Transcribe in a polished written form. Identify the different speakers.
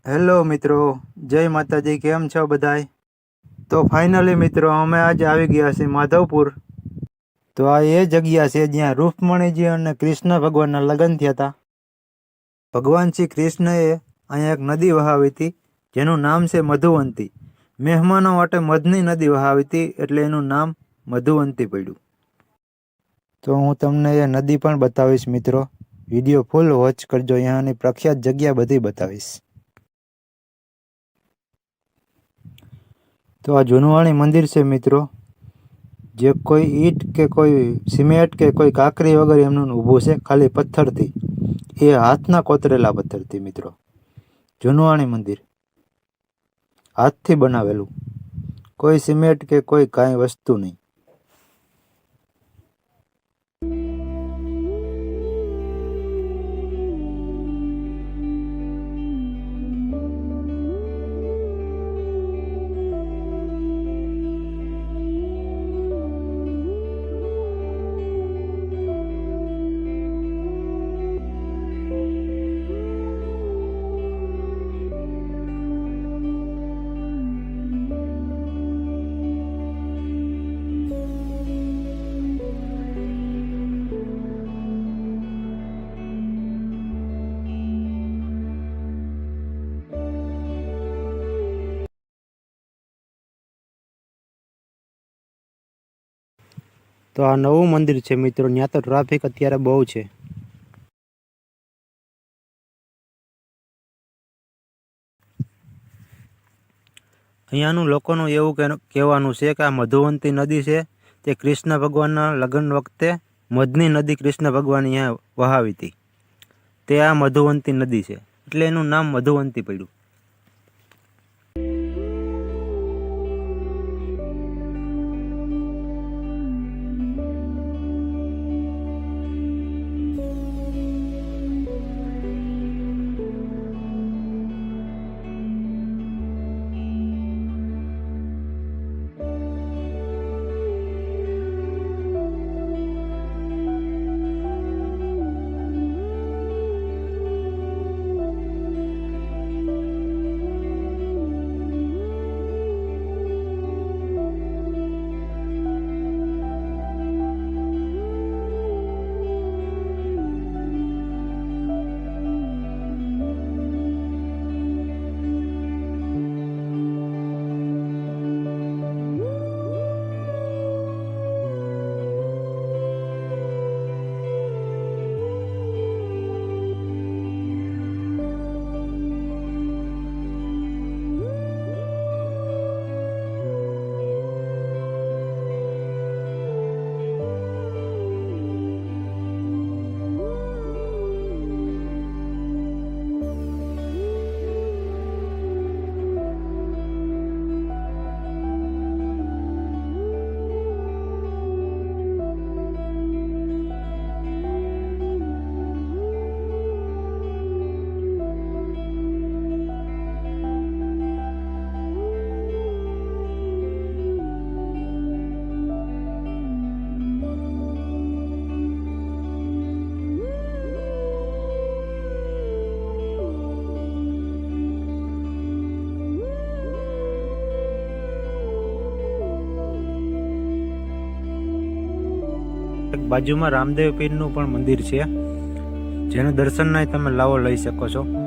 Speaker 1: Hello મિત્રો, જય માતાજી. કેમ છો બધાય? તો ફાઇનલી મિત્રો અમે આજે આવી ગયા છીએ માધવપુર. તો આ એ જગ્યા છે જ્યાં રૂકમણીજી અને કૃષ્ણ ભગવાનના લગ્ન થયા હતા. ભગવાન શ્રી કૃષ્ણએ અહીંયા એક નદી વહાવી હતી જેનું નામ છે મધુવંતી. મહેમાનો માટે મધની નદી વહાવી હતી એટલે એનું નામ મધુવંતી પડ્યું. તો હું તમને એ નદી પણ બતાવીશ મિત્રો. વિડીયો ફૂલ વોચ કરજો, અહીંયાની પ્રખ્યાત જગ્યા બધી બતાવીશ. તો આ જૂનવાણી મંદિર છે મિત્રો, જે કોઈ ઈંટ કે કોઈ સિમેન્ટ કે કોઈ કાંકરી વગર એમનું ઊભું છે, ખાલી પથ્થરથી. એ હાથના કોતરેલા પથ્થરથી મિત્રો. જૂનવાણી મંદિર હાથથી બનાવેલું, કોઈ સિમેન્ટ કે કોઈ કાંઈ વસ્તુ નહીં. તો આ નવું મંદિર છે મિત્રો, ત્યાં તો ટ્રાફિક અત્યારે બહુ છે. અહીંયાનું લોકોનું એવું કહેવાનું છે કે આ મધુવંતી નદી છે તે કૃષ્ણ ભગવાનના લગ્ન વખતે મધની નદી કૃષ્ણ ભગવાન અહીંયા વહાવી હતી. તે આ મધુવંતી નદી છે એટલે એનું નામ મધુવંતી પડ્યું. બાજુમાં રામદેવ પીરનું પણ મંદિર છે, જેનું દર્શનના તમે લાવો લઈ શકો છો.